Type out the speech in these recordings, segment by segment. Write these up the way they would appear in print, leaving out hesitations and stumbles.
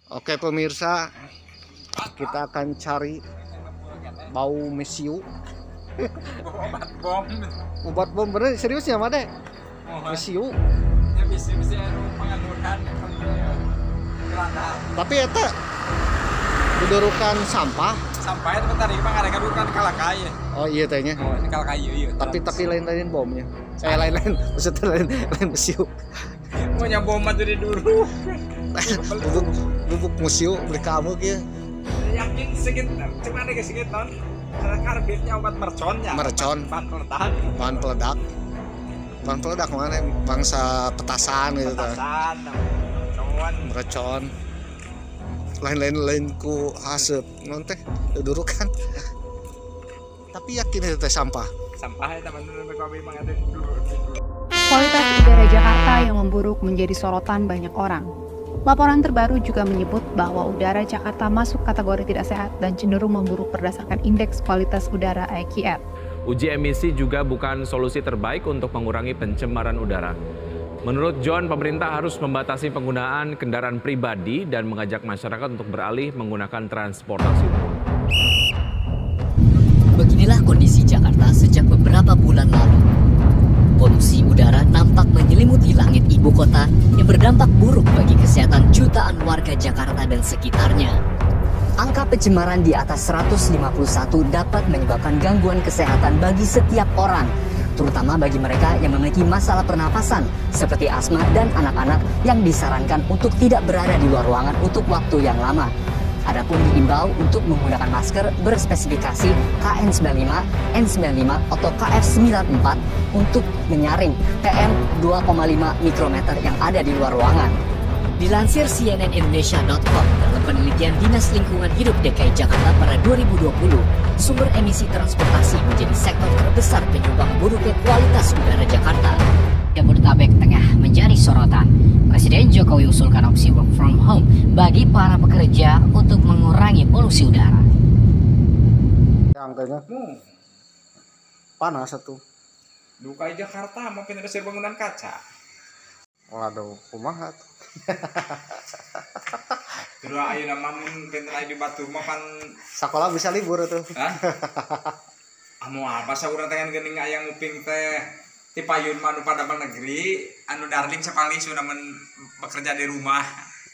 Oke pemirsa, kita akan cari bau mesiu. Obat bom. Obat bom bener serius ya Made? Mesiu. Ya bisa pengadukan Tapi eta didurukan sampah. Sampai bentar ini mah ada gadukan kalakai. Oh iya tehnya. Oh, ini kalakai iya. Tapi lain-lain bomnya. Lain-lain maksudnya lain mesiu. Mau nyabom mah dari dulu. Bubuk mesiu beli kamu gitu. Yakin sedikit cuma ada sedikit non. Karena karbitnya obat mercon ya. Mercon. Bahan peledak. Bahan peledak mana? Bangsa petasan gitu kan. Petasan, mercon. Lain ku hasep non teh dudurukan. Tapi yakin itu teh sampah. Sampah ya teman-teman BKB emang ada dulu. Kualitas udara Jakarta yang memburuk menjadi sorotan banyak orang. Laporan terbaru juga menyebut bahwa udara Jakarta masuk kategori tidak sehat dan cenderung memburuk berdasarkan indeks kualitas udara AQI. Uji emisi juga bukan solusi terbaik untuk mengurangi pencemaran udara. Menurut John, pemerintah harus membatasi penggunaan kendaraan pribadi dan mengajak masyarakat untuk beralih menggunakan transportasi umum. Beginilah kondisi Jakarta sejak beberapa bulan lalu. Polusi udara nampak menyelimuti langit ibu kota yang berdampak buruk bagi kesehatan jutaan warga Jakarta dan sekitarnya. Angka pencemaran di atas 151 dapat menyebabkan gangguan kesehatan bagi setiap orang, terutama bagi mereka yang memiliki masalah pernapasan seperti asma dan anak-anak yang disarankan untuk tidak berada di luar ruangan untuk waktu yang lama. Adapun diimbau untuk menggunakan masker berspesifikasi KN95, N95 atau KF94 untuk menyaring PM 2,5 mikrometer yang ada di luar ruangan. Dilansir cnnindonesia.com, dalam penelitian Dinas Lingkungan Hidup DKI Jakarta pada 2020, sumber emisi transportasi menjadi sektor terbesar penyumbang buruknya kualitas udara Jakarta. Jabodetabek tengah menjadi sorotan. Presiden Jokowi usulkan opsi work from home bagi para pekerja untuk mengurangi polusi udara. Angkanya panas satu. Dukai Jakarta mau pindah ke bangunan kaca. Waduh, kumaha tuh. Terus ayo nama pindah di batu mah kan sekolah bisa libur tuh. Hah? Anu apa saurang tangan geuning aya nguping teh ti payun manu pada negeri anu darling sapali sudah bekerja di rumah.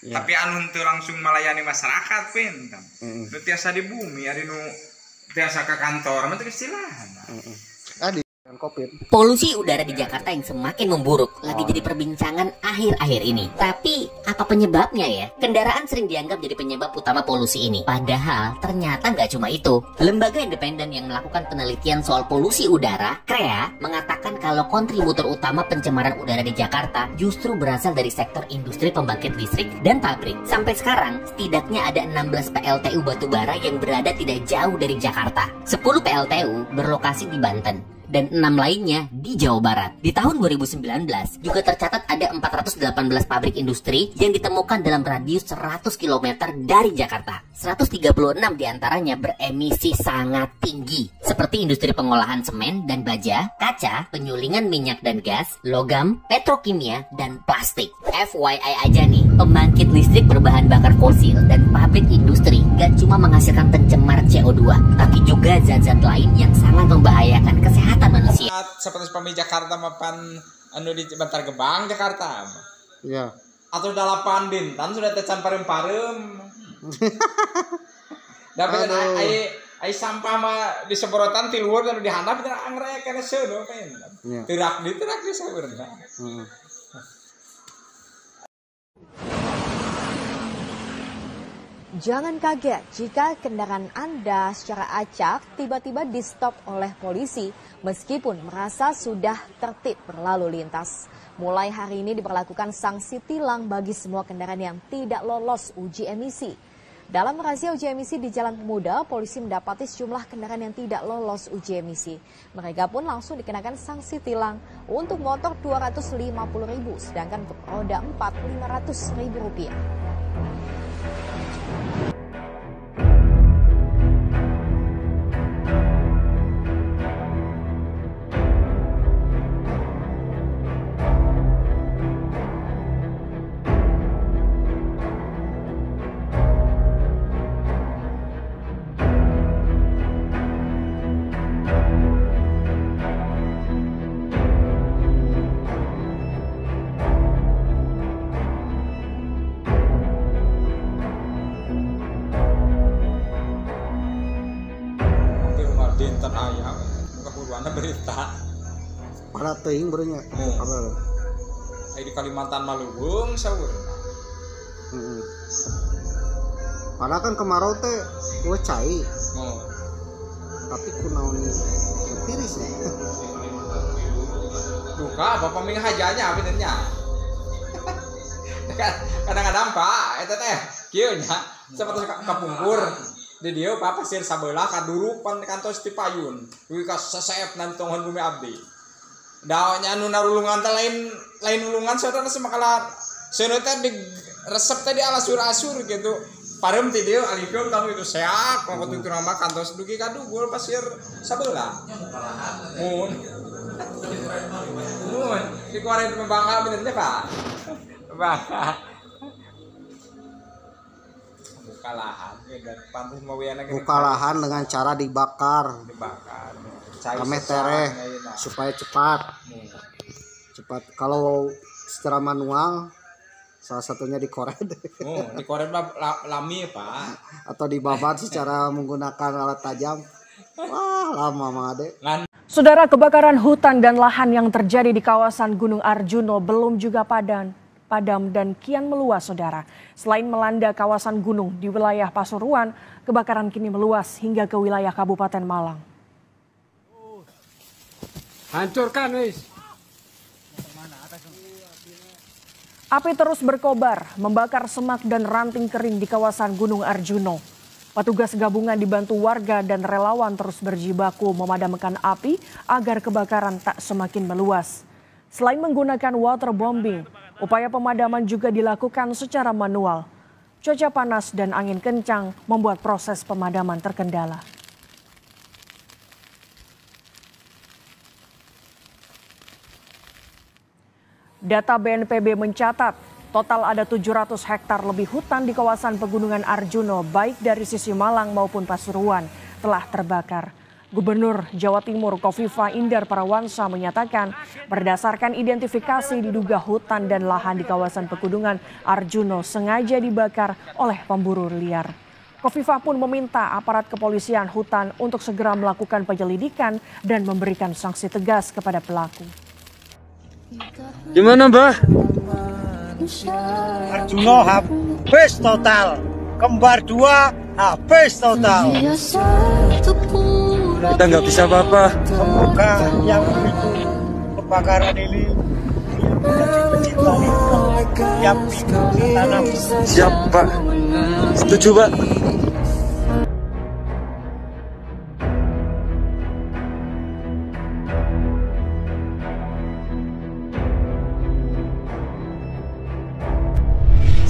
Ya. Tapi anu teu langsung melayani masyarakat pinten. Nu tiasa di bumi ari nu tiasa ke kantor mah teu istilahan. COVID. Polusi udara di Jakarta yang semakin memburuk lagi jadi perbincangan akhir-akhir ini. Tapi apa penyebabnya ya? Kendaraan sering dianggap jadi penyebab utama polusi ini. Padahal ternyata nggak cuma itu. Lembaga independen yang melakukan penelitian soal polusi udara, CREA, mengatakan kalau kontributor utama pencemaran udara di Jakarta justru berasal dari sektor industri pembangkit listrik dan pabrik. Sampai sekarang setidaknya ada 16 PLTU batubara yang berada tidak jauh dari Jakarta. 10 PLTU berlokasi di Banten dan 6 lainnya di Jawa Barat. Di tahun 2019 juga tercatat ada 418 pabrik industri yang ditemukan dalam radius 100 km dari Jakarta. 136 diantaranya beremisi sangat tinggi, seperti industri pengolahan semen dan baja, kaca, penyulingan minyak dan gas, logam, petrokimia, dan plastik. FYI aja nih, pembangkit listrik berbahan bakar fosil dan pabrik industri gak cuma menghasilkan pencemar CO2, tapi juga zat-zat lain yang sangat membahayakan kesehatan manusia. Seperti pemi Jakarta mapan anu di Bantar Gebang Jakarta. Iya. Atau dalapan Bintan sudah tercamparem-parem. Dapat ai sampah mah diseborotan ti luhur dan dihandap teh angrek kana seueuh pen. Terak di sabeurna. Jangan kaget jika kendaraan Anda secara acak tiba-tiba di-stop oleh polisi meskipun merasa sudah tertib berlalu lintas. Mulai hari ini diberlakukan sanksi tilang bagi semua kendaraan yang tidak lolos uji emisi. Dalam razia uji emisi di Jalan Pemuda, polisi mendapati sejumlah kendaraan yang tidak lolos uji emisi. Mereka pun langsung dikenakan sanksi tilang. Untuk motor Rp250.000, sedangkan untuk roda 4 Rp500.000. aya keburuan berita. Pada teuing berenya. Di Kalimantan Malugung saurna. Padahal kan kemarau teh gue cai. Tapi kunaon tiris ya. Duka apa paming hajanya benernya. Kadang-kadang Pak eta teh kieu nya sapertos kapungkur. Di dieu Pak pasir sabelah kaduruk pan kantos ti payun. Dugi ka sesep nan tonghon bumi abdi. Daonya anu narulungan teh lain ulungan saudara semakala seuneu teh di resep teh di alasur-asur gitu. Parem ti dieu alikeun tamu itu seak waktu itu nama kantos dugi ka dugul pasir sabelah. Mun. Mun, di korek pembangka benernya Pak. Bangka. Buka lahan dan pantas mau buka lahan dengan cara dibakar. Kame tereh supaya cepat. Kalau secara manual salah satunya dikorek. Dikorek lami Pak. Atau dibabat secara menggunakan alat tajam. Wah, lama Made. Saudara, kebakaran hutan dan lahan yang terjadi di kawasan Gunung Arjuno belum juga padam dan kian meluas, saudara. Selain melanda kawasan gunung di wilayah Pasuruan, kebakaran kini meluas hingga ke wilayah Kabupaten Malang. Hancurkan, wis. Api terus berkobar, membakar semak dan ranting kering di kawasan Gunung Arjuno. Petugas gabungan dibantu warga dan relawan terus berjibaku memadamkan api agar kebakaran tak semakin meluas. Selain menggunakan waterbombing, upaya pemadaman juga dilakukan secara manual. Cuaca panas dan angin kencang membuat proses pemadaman terkendala. Data BNPB mencatat total ada 700 hektar lebih hutan di kawasan Pegunungan Arjuno baik dari sisi Malang maupun Pasuruan telah terbakar. Gubernur Jawa Timur Kofifa Indar Parawansa menyatakan berdasarkan identifikasi diduga hutan dan lahan di kawasan Pegunungan Arjuno sengaja dibakar oleh pemburu liar. Kofifa pun meminta aparat kepolisian hutan untuk segera melakukan penyelidikan dan memberikan sanksi tegas kepada pelaku. Gimana, Mbah? Arjuno habis total, kembar 2 habis total. Kita nggak bisa apa-apa. Semoga yang itu kebakaran ini menjadi pecinta yang tanam. Siap, Pak. Setuju, Pak.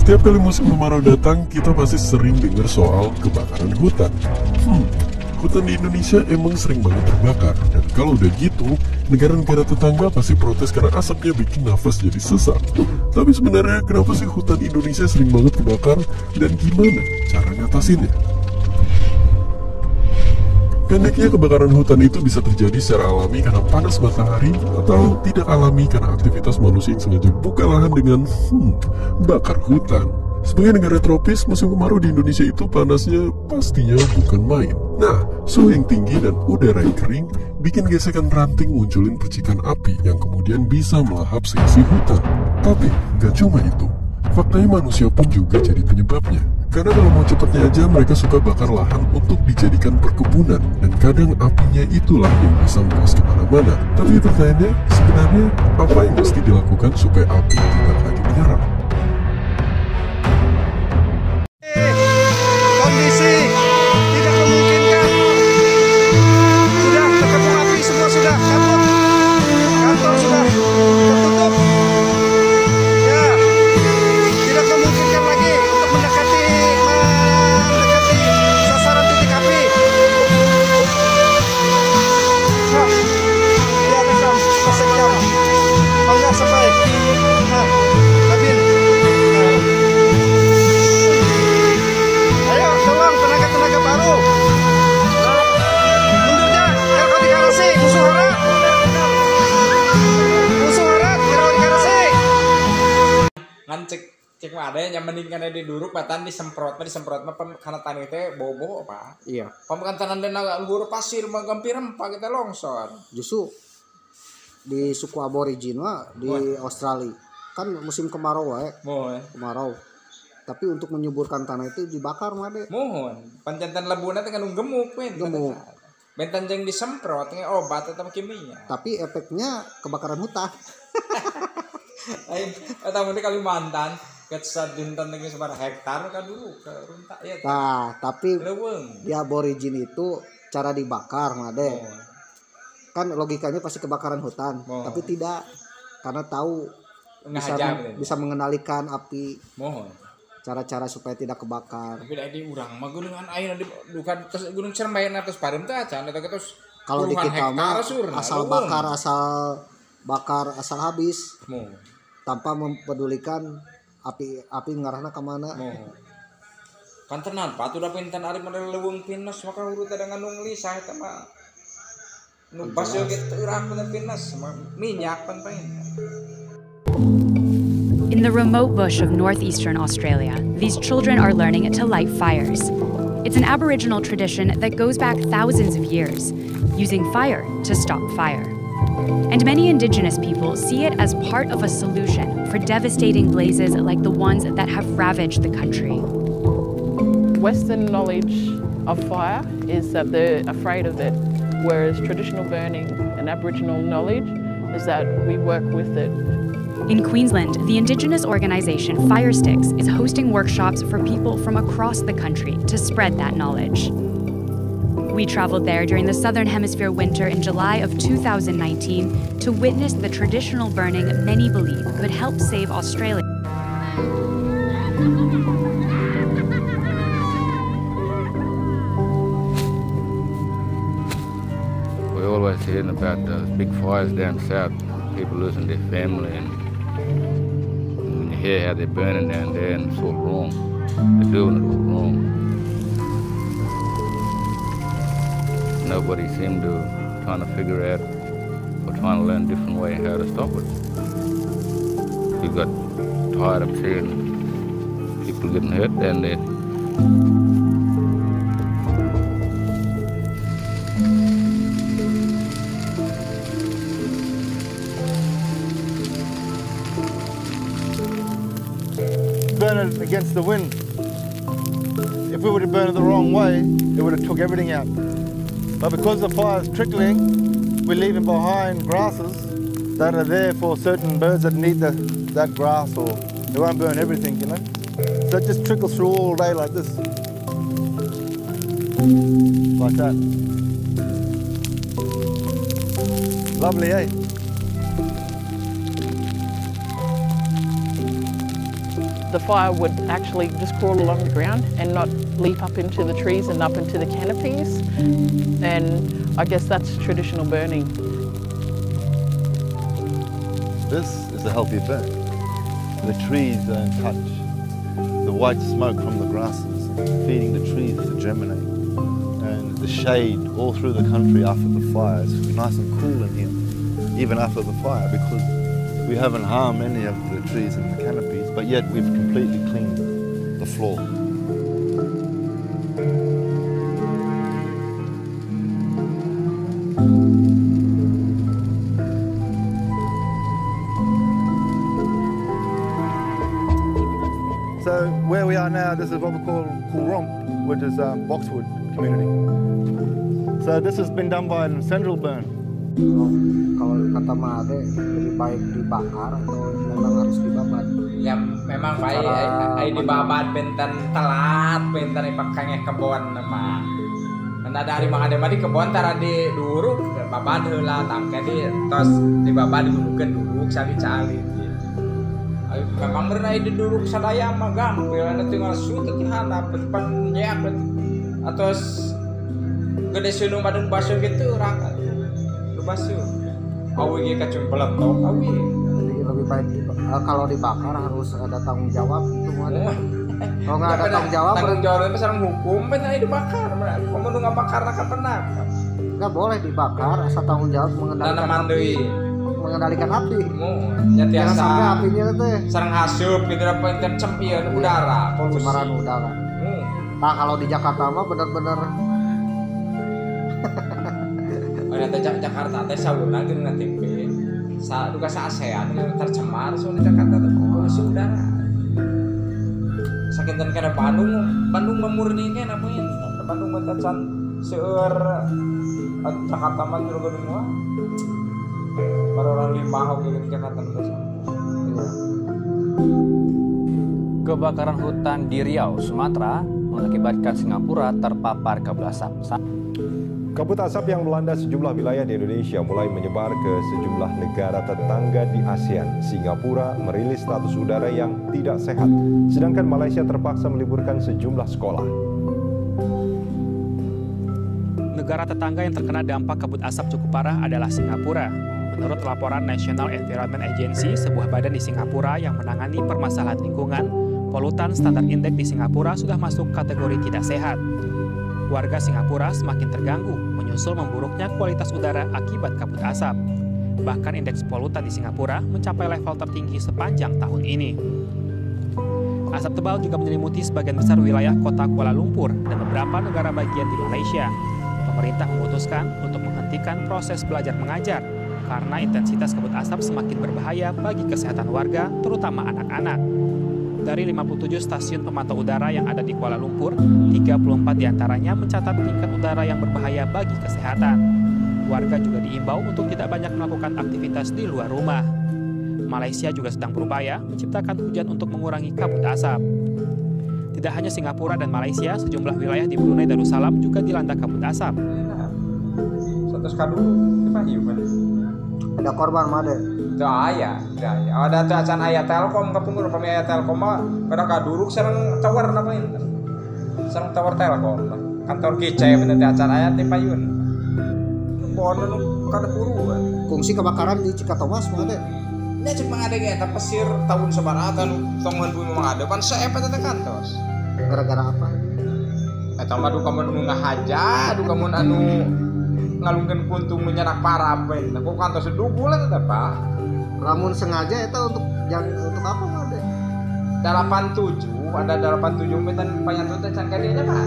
Setiap kali musim kemarau datang, kita pasti sering dengar soal kebakaran hutan. Hutan di Indonesia emang sering banget terbakar. Dan kalau udah gitu, negara-negara tetangga pasti protes karena asapnya bikin nafas jadi sesak. Tapi sebenarnya kenapa sih hutan Indonesia sering banget kebakar? Dan gimana cara ngatasinnya? Pendeknya, kebakaran hutan itu bisa terjadi secara alami karena panas matahari atau tidak alami karena aktivitas manusia yang sengaja buka lahan dengan bakar hutan. Sebagai negara tropis, musim kemarau di Indonesia itu panasnya pastinya bukan main. Nah, suhu yang tinggi dan udara yang kering bikin gesekan ranting munculin percikan api yang kemudian bisa melahap seisi hutan. Tapi gak cuma itu, faktanya manusia pun juga jadi penyebabnya. Karena kalau mau cepatnya aja, mereka suka bakar lahan untuk dijadikan perkebunan. Dan kadang apinya itulah yang bisa meluas kemana-mana. Tapi pertanyaannya, sebenarnya apa yang mesti dilakukan supaya api tidak lagi menyerang? Kondisi tidak memungkinkan. Sudah terkepung api, semua sudah kantor sudah tertutup. Ya, tidak memungkinkan lagi untuk mendekati sasaran titik api. Nah, dia rekam 1 jam. Bangga sampai. Nah, Kabin. Cek mah ada yang mending kana diduruk batan disemprot mah kana tanah teh bobo apa. Iya. Pamakan tanan dena luhur pasir mah gampir rempah kita longsor. Justru di suku aborigin mah di Australia kan musim kemarau wae. Kemarau. Tapi untuk menyuburkan tanah itu dibakar mah deh. Mohon. Pancantan lebuna teh kan gemuk we. Gemuk. Bentan jeung disemprot nge obat atau kimia. Tapi efeknya kebakaran hutan. Lain eta mun di Kalimantan ketsa dinten lagi sebar hektar kan dulu ke runtak ya. Nah, tapi di aborigin itu cara dibakar mah deh. Kan logikanya pasti kebakaran hutan, tapi tidak karena tahu bisa mengendalikan api. Cara-cara supaya tidak kebakar. Tapi di urang mah gunungan ayeuna di bukan Gunung Cermain atas Parim teh acan eta terus kalau di kita mah asal bakar asal habis. Tanpa mempedulikan api ngarahna ka mana. Kan tenan patu da pinten ari model leuweung pinus maka huru teh ngandung lisah eta mah. Nu baseu kitu urang bener pinus minyak penting. In the remote bush of northeastern Australia, these children are learning to light fires. It's an Aboriginal tradition that goes back thousands of years, using fire to stop fire. And many Indigenous people see it as part of a solution for devastating blazes like the ones that have ravaged the country. Western knowledge of fire is that they're afraid of it, whereas traditional burning and Aboriginal knowledge is that we work with it. In Queensland, the Indigenous organisation Fire Sticks is hosting workshops for people from across the country to spread that knowledge. We travelled there during the Southern Hemisphere winter in July of 2019 to witness the traditional burning many believe could help save Australia. We always hear about those big fires down south, people losing their family, and you hear how they're burning down there, and it's all wrong. They're doing it all wrong. Nobody seemed to trying to figure out or trying to learn a different way how to stop it. We got tired of seeing people getting hurt down there. Burn it against the wind. If we would have burned it the wrong way, it would have took everything out. But because the fire is trickling, we're leaving behind grasses that are there for certain birds that need that grass, or it won't burn everything, you know. So it just trickles through all day like this. Like that. Lovely, eh? The fire would actually just crawl along the ground and not leap up into the trees and up into the canopies. And I guess that's traditional burning. This is a healthy burn. The trees don't touch. The white smoke from the grasses feeding the trees to germinate. And the shade all through the country after the fire is nice and cool in here, even after the fire, because we haven't harmed any of the trees and the canopies, but yet we've completely cleaned the floor. So where we are now, this is what we call Coorump, which is Boxwood community. So this has been done by Central Burn. Kalau kata Made, lebih baik dibakar atau memang harus dibabat? Ya memang baik, dibabat benten telat, benten ipakangnya kebon nama. Karena dari mangade mah di kebon tara di duruk, babat heula tangke di tos dibabat dibunuhkeun duruk cali-cali. Memang bener di duruk sadaya mah gampil, anu tinggal sutut handap depan nyeak atau gede sunung badan baso gitu urang. Basu, awi ge kacung peletok, awi. Jadi lebih baik kalau dibakar harus ada tanggung jawab itu mana? Kalau nggak ada tanggung jawab, itu sareng hukum, benar dibakar. Pemenung nggak bakar nak pernah. Nggak boleh dibakar, asal tanggung jawab mengendalikan tanaman deui. mengendalikan api. Jangan sampai apinya teh sareng hasup gitu apa cempian udara, pencemaran udara. Nah kalau di Jakarta mah benar-benar Jakarta teh sauna geuna TV. Duka sa ASEAN tercemar soalnya Jakarta teh polusi udara. Sakinten kana Bandung memurnikan apa ini? Bandung matacan seueur Jakarta mah turun semua. Orang limbah oke di Jakarta Kebakaran hutan di Riau, Sumatera mengakibatkan Singapura terpapar kabut asap. Kabut asap yang melanda sejumlah wilayah di Indonesia mulai menyebar ke sejumlah negara tetangga di ASEAN. Singapura merilis status udara yang tidak sehat, sedangkan Malaysia terpaksa meliburkan sejumlah sekolah. Negara tetangga yang terkena dampak kabut asap cukup parah adalah Singapura. Menurut laporan National Environment Agency, sebuah badan di Singapura yang menangani permasalahan lingkungan, polutan standar indeks di Singapura sudah masuk kategori tidak sehat. Warga Singapura semakin terganggu menyusul memburuknya kualitas udara akibat kabut asap. Bahkan indeks polutan di Singapura mencapai level tertinggi sepanjang tahun ini. Asap tebal juga menyelimuti sebagian besar wilayah kota Kuala Lumpur dan beberapa negara bagian di Malaysia. Pemerintah memutuskan untuk menghentikan proses belajar mengajar karena intensitas kabut asap semakin berbahaya bagi kesehatan warga, terutama anak-anak. Dari 57 stasiun pemantau udara yang ada di Kuala Lumpur, 34 diantaranya mencatat tingkat udara yang berbahaya bagi kesehatan. Warga juga diimbau untuk tidak banyak melakukan aktivitas di luar rumah. Malaysia juga sedang berupaya menciptakan hujan untuk mengurangi kabut asap. Tidak hanya Singapura dan Malaysia, sejumlah wilayah di Brunei Darussalam juga dilanda kabut asap. Ada korban made. Ada acan aya Telkom kapungkur kami aya Telkom mah kada kaduruk sareng tower napain. Sareng tower Telkom. Kantor kicai bener acan aya di payun. Bono kada buruan. Kungsi kebakaran di Cikatomas made. Nya cek mangade ge eta pesir tahun sabaraha nu tongon bumi mangade pan saepet eta kantos. Gara-gara apa? Eta mah duka mun ngahaja, duka mun anu ngalungkeun puntung menyerak parab we. Nah, kok kantos dugulan eta, Pak. Lamun sengaja itu untuk apa made? 87 ada 87 meter panyatut can kadinya Pak.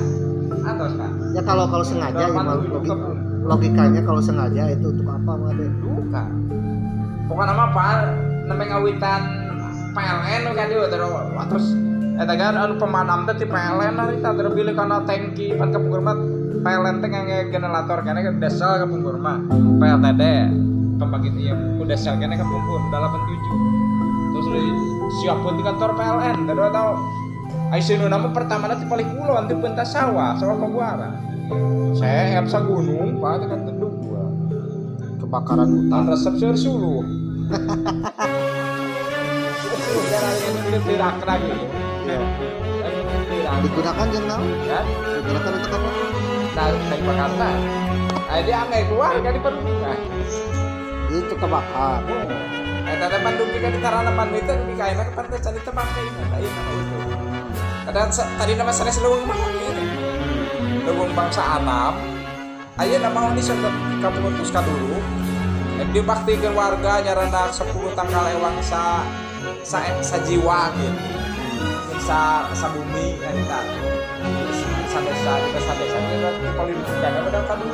Atos Pak. Ya kalau sengaja logikanya kalau sengaja itu untuk apa made? Duka. Pokoknya nama Pak namanya ngawitan PLN kan dia terus eta kan anu pemadam teh ti PLN eta terpilih karena tangki pan kapungkur mah PLN teh ngenge generator kana ke desal kapungkur mah PLTD pembangkit ieu udah sel kene kapungkur 87 terus siapun di kantor PLN tadi tahu aisinu nama pertama nanti paling kulon di pentas sawah Pabuara saya epsa gunung Pak kan teduk gua kebakaran hutan resep suluh tidak lagi digunakan yang naon ya digunakan untuk apa dari Jakarta dia anggai keluar kan di Bandung itu kebakar eta teh Bandung di karana Bandung itu di kaina ke pantai cari tebak kayak ieu ada tadi nama sanes leuweung mah leuweung bangsa Anam aya nama ini sok kampung Tuska dulu dibaktikeun warga nyarana 10 tanggal ewang sajiwa gitu sa bumi eta sampai sa di desa di paling bukan ada kadung